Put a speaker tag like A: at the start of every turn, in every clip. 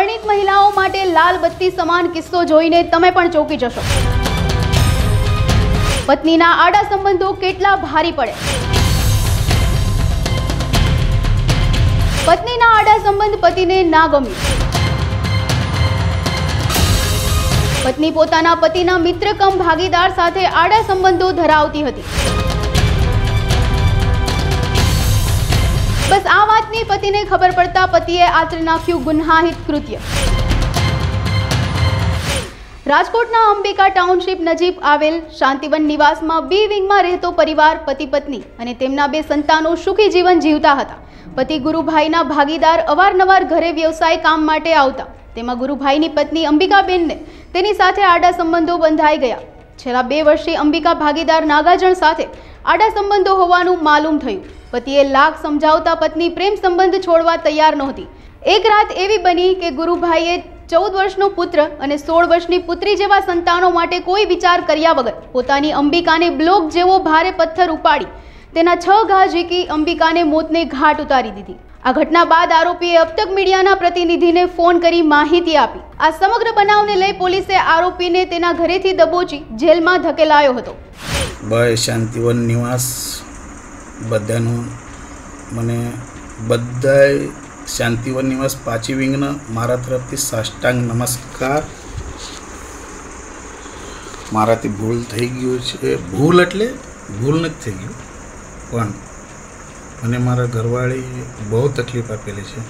A: પરણિત મહિલાઓ માટે લાલ બત્તી સમાન કિસ્સો જોઈને તમે પણ ચોંકી જશો। પત્નીના આડા સંબંધો કેટલા ભારી પડે। પત્નીના આડા સંબંધ પતિને ના ગમ્યું। પત્ની પોતાના પતિના મિત્ર કમ ભાગીદાર સાથે આડા સંબંધો ધરાવતી હતી। બસ આ વાતની પતિને ખબર પડતા પતિએ આચરી નાખ્યું ગુન્હાહિત કૃત્ય। રાજકોટના અંબિકા ટાઉનશીપ નજીક આવેલ શાંતિવન નિવાસમાં બી વિંગમાં રહેતો પરિવાર પતિ પત્ની અને તેમના 2 સંતાનો સુખી જીવન જીવતા હતા। પતિ ગુરુભાઈના ભાગીદાર અવારનવાર ઘરે વ્યવસાય કામ માટે આવતા। તેમાં ગુરુભાઈની પત્ની અંબિકાબેનને તેની સાથે આડા સંબંધો બંધાઈ ગયા। છેલ્લા 2 વર્ષથી અંબિકા ભાગીદાર નાગાજણ સાથે આડા સંબંધો હોવાનું માલુમ થયું। પતિએ લાખ સમજાવતા પત્ની પ્રેમ સંબંધ છોડવા તૈયાર નહોતી। એક રાત એવી બની કે ગુરુભાઈએ 14 વર્ષનો પુત્ર અને 16 વર્ષની પુત્રી જેવા સંતાનો માટે કોઈ વિચાર કર્યા વગર પોતાની અંબિકાને બ્લોક જેવો ભારે પથ્થર ઉપાડી તેના 6 ઘા ઝીકી અંબિકાને મોતને ઘાટ ઉતારી દીધી। આ ઘટના બાદ આરોપીએ અબતક મીડિયાના પ્રતિનિધિને ફોન કરી માહિતી આપી। આ સમગ્ર બનાવને લઈ પોલીસે આરોપીને તેના ઘરેથી દબોચી જેલમાં ધકેલાયો હતો।
B: બાય શાંતિવન નિવાસ બધાનું મને બધાય શાંતિવન નિવાસ પાછી વિંગના મારા તરફથી સાષ્ટાંગ નમસ્કાર। મારાથી ભૂલ થઈ ગયું છે। ભૂલ એટલે ભૂલ નથી થઈ ગયું, પણ મને મારા ઘરવાળી બહુ તકલીફ આપેલી છે।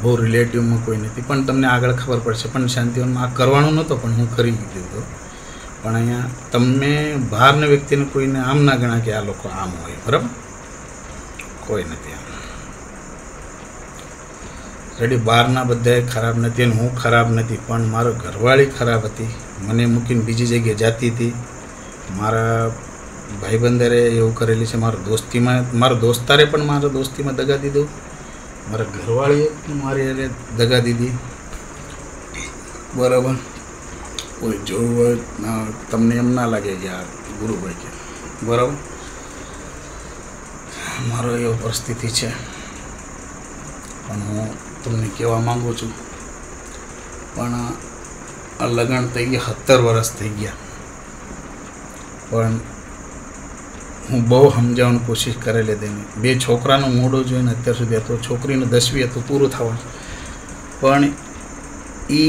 B: બહુ રિલેટિવમાં કોઈ નથી, પણ તમને આગળ ખબર પડશે। પણ શાંતિવનમાં આ કરવાનું નહોતો, પણ હું કરી દીધું। પણ અહીંયા તમે બહારના વ્યક્તિને કોઈને આમ ના ગણા કે આ લોકો આમ હોય, બરાબર? કોઈ નથી આમ રેડી। બહારના બધાએ ખરાબ નથી અને હું ખરાબ નથી, પણ મારો ઘરવાળી ખરાબ હતી। મને મૂકીને બીજી જગ્યાએ જતી હતી। મારા ભાઈબંધરે એવું કરેલી છે। મારા દોસ્તારે પણ મારા દોસ્તીમાં દગા દીધો। મારા ઘરવાળીએ મારી એને દગા દીધી, બરાબર? કોઈ જોવું હોય તમને એમ ના લાગે કે આ ગુરુભાઈ કે, બરાબર? મારો એવો પરિસ્થિતિ છે, પણ હું તમને કહેવા માગું છું, પણ આ લગ્ન થઈ ગયા 17 વર્ષ થઈ ગયા, પણ હું બહુ સમજાવવાની કોશિશ કરેલી તેને। 2 છોકરાનો મોઢો જોઈને અત્યાર સુધી હતો, છોકરીનું 10મી હતું પૂરું થવાનું, પણ એ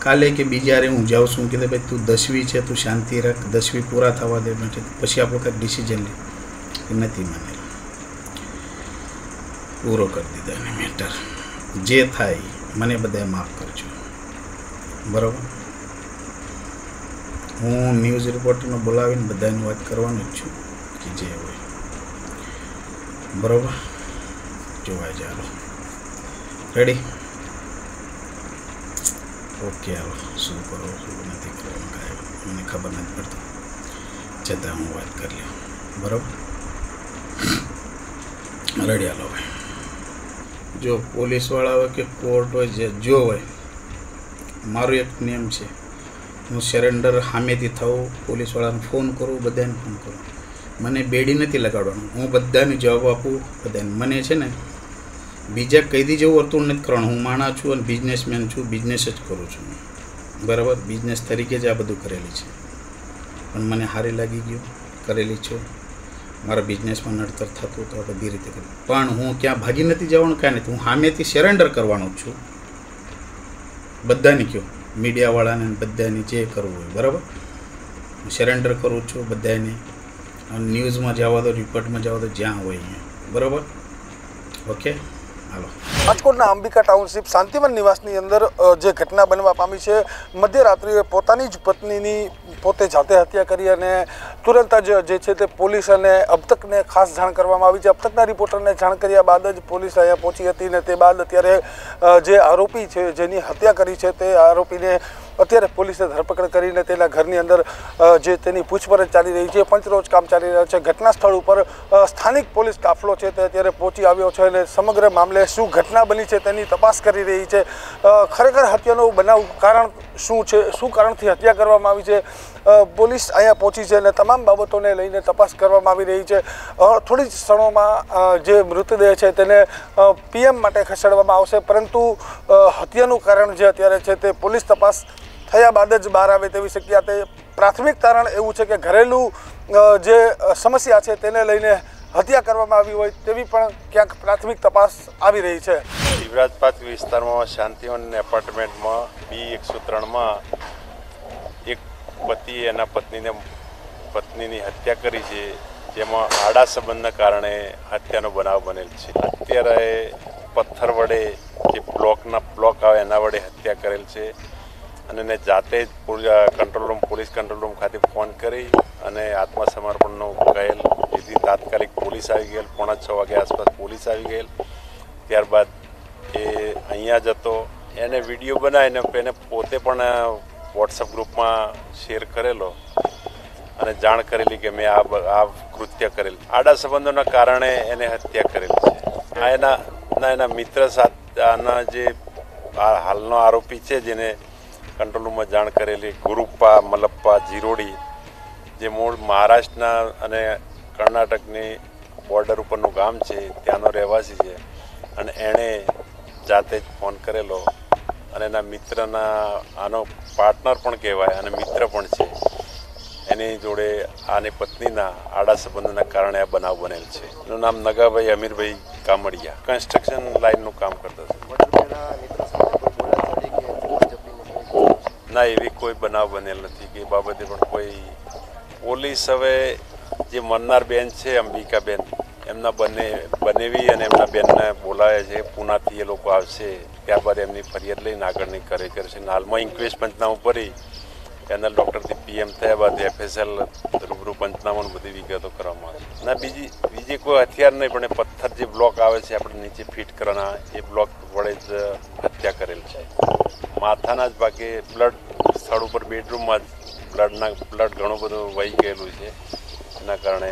B: કાલે કે બીજારે હું જાઉં છું કે ભાઈ તું 10મી છે, તું શાંતિ રાખ, 10મી પૂરા થવા દે, પછી આપણે કંઈક ડિસિઝન લે। એ નથી માનેલું, પૂરો કરી દીધો એને મેટર। જે થાય મને બધાએ માફ કરજો, બરાબર? હું ન્યૂઝ રિપોર્ટરને બોલાવીને બધાની વાત કરવાનું જ છું કે જે હોય, બરાબર? જોવાય ચાલો, રેડી? ઓકે, હાલો, શું કરો શું નથી કરવાનું કાંઈ મને ખબર નથી પડતી, છતાં હું વાત કરી લઉં, બરાબર? રેડી? હાલો ભાઈ, જો પોલીસવાળા હોય કે કોર્ટ હોય, જે જો હોય, મારો એક નિયમ છે, હું સરેન્ડર સામેથી થવું, પોલીસવાળાને ફોન કરું, બધાને ફોન કરું। મને બેડી નથી લગાડવાનું, હું બધાને જવાબ આપું બધાને। મને છે ને બીજા કઈથી જેવું વર્તુળ નથી કરવાનું। હું માણસ છું અને બિઝનેસમેન છું, બિઝનેસ જ કરું છું, બરાબર? બિઝનેસ તરીકે જ આ બધું કરેલી છે, પણ મને સારી લાગી ગયું, કરેલી છે। મારા બિઝનેસમાં નડતર થતું તો બધી રીતે કરું, પણ હું ક્યાં ભાગી નથી જવાનું, કાંઈ નથી। હું સામેથી સરેન્ડર કરવાનું જ છું, બધાને કહું, મીડિયાવાળાને બધાને જે કરવું હોય, બરાબર? હું સરેન્ડર કરું છું બધાને। ન્યૂઝમાં જવા દો, રિપોર્ટમાં જવા દો, જ્યાં હોય અહીંયા, બરાબર? ઓકે, હાલો।
C: રાજકોટના અંબિકા ટાઉનશીપ શાંતિવન નિવાસની અંદર જે ઘટના બનવા પામી છે, મધ્યરાત્રિએ પોતાની જ પત્નીની પોતે જાતે હત્યા કરી અને તુરંત જ જે છે તે પોલીસ અને અબતકને ખાસ જાણ કરવામાં આવી છે। અબતકના રિપોર્ટરને જાણ કર્યા બાદ જ પોલીસ અહીંયા પહોંચી હતી અને તે બાદ અત્યારે જે આરોપી છે, જેની હત્યા કરી છે, તે આરોપીને અત્યારે પોલીસે ધરપકડ કરીને તેના ઘરની અંદર જે તેની પૂછપરછ ચાલી રહી છે, પંચરોજ કામ ચાલી રહ્યો છે। ઘટના સ્થળ ઉપર સ્થાનિક પોલીસ કાફલો છે તે અત્યારે પહોંચી આવ્યો છે અને સમગ્ર મામલે શું ઘટના બની છે તેની તપાસ કરી રહી છે। ખરેખર હત્યાનો બનાવ કારણ શું છે, શું કારણથી હત્યા કરવામાં આવી છે, પોલીસ અહીંયા પહોંચી છે અને તમામ બાબતોને લઈને તપાસ કરવામાં આવી રહી છે. થોડી જ ક્ષણોમાં જે મૃતદેહ છે તેને પીએમ માટે ખસેડવામાં આવશે, પરંતુ હત્યાનું કારણ જે અત્યારે છે તે પોલીસ તપાસ થયા બાદ જ બહાર આવે તેવી શક્યતા. પ્રાથમિક તારણ એવું છે કે ઘરેલું જે સમસ્યા છે તેને લઈને હત્યા કરવામાં આવી હોય તેવી પણ ક્યાંક પ્રાથમિક તપાસ આવી રહી છે.
D: શિવરાજપાથ વિસ્તારમાં શાંતિવન એપાર્ટમેન્ટમાં B103માં એક પતિ એના પત્નીની હત્યા કરી છે, જેમાં આડા સંબંધના કારણે હત્યાનો બનાવ બનેલ છે. અત્યારે પથ્થર વડે જે બ્લોક આવે એના વડે હત્યા કરેલ છે અને એને જાતે જ પોલીસ કંટ્રોલ રૂમ ખાતે ફોન કરી અને આત્મસમર્પણનો કહેલ, જેથી તાત્કાલિક પોલીસ આવી ગયેલ. 5:45 વાગે આસપાસ પોલીસ આવી ગયેલ. ત્યારબાદ એ અહીંયા જ હતો. એને વિડીયો બનાવીને એને પોતે પણ વોટ્સઅપ ગ્રુપમાં શેર કરેલો અને જાણ કરેલી કે મેં આ કૃત્ય કરેલ. આડા સંબંધોના કારણે એને હત્યા કરેલી છે. એના મિત્ર સાથે આના જે હાલનો આરોપી છે જેને કંટ્રોલ રૂમમાં જાણ કરેલી, ગુરુપ્પા મલપ્પા જીરોડી, જે મૂળ મહારાષ્ટ્રના અને કર્ણાટકની બોર્ડર ઉપરનું ગામ છે, ત્યાંનો રહેવાસી છે અને એણે જાતે જ ફોન કરેલો અને એના મિત્રના આનો પાર્ટનર પણ કહેવાય અને મિત્ર પણ છે. એની જોડે આની પત્નીના આડા સંબંધોના કારણે આ બનાવ બનેલ છે. એનું નામ નગાભાઈ અમીરભાઈ કામડિયા, કન્સ્ટ્રક્શન લાઇનનું કામ કરતા હતા. ના, એવી કોઈ બનાવ બનેલ નથી કે એ બાબતે પણ કોઈ પોલીસ હવે જે મરનાર બેન છે અંબિકાબેન, એમના બનેવી અને એમના બેનને બોલાવે છે. પૂનાથી એ લોકો આવશે, ત્યારબાદ એમની ફરિયાદ લઈને આગળની કાર્ય કરશે. હાલમાં ઇન્ક્વેસ્ટ પંચનામું ભરી પેનલ ડૉક્ટરથી PM થયા બાદ FSL રૂબરૂ પંચનામાની બધી વિગતો કરવામાં આવે. ના, બીજી કોઈ હથિયાર નહીં, પણ એ પથ્થર જે બ્લોક આવે છે આપણે નીચે ફિટ કરવાના, એ બ્લોક વડે જ હત્યા કરેલ છે. માથાના જ ભાગે બ્લડ સ્થળ ઉપર બેડરૂમમાં જ બ્લડ ઘણું બધું વહી ગયેલું છે, એના કારણે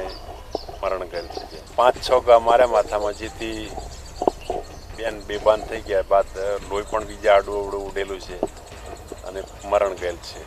D: મરણ ગયેલ છે. 5-6 ઘા માર્યા માથામાં, જેથી બેન બેભાન થઈ ગયા. બાદ લોહી પણ બીજા આડું ઉડેલું છે અને મરણ ગયેલ છે.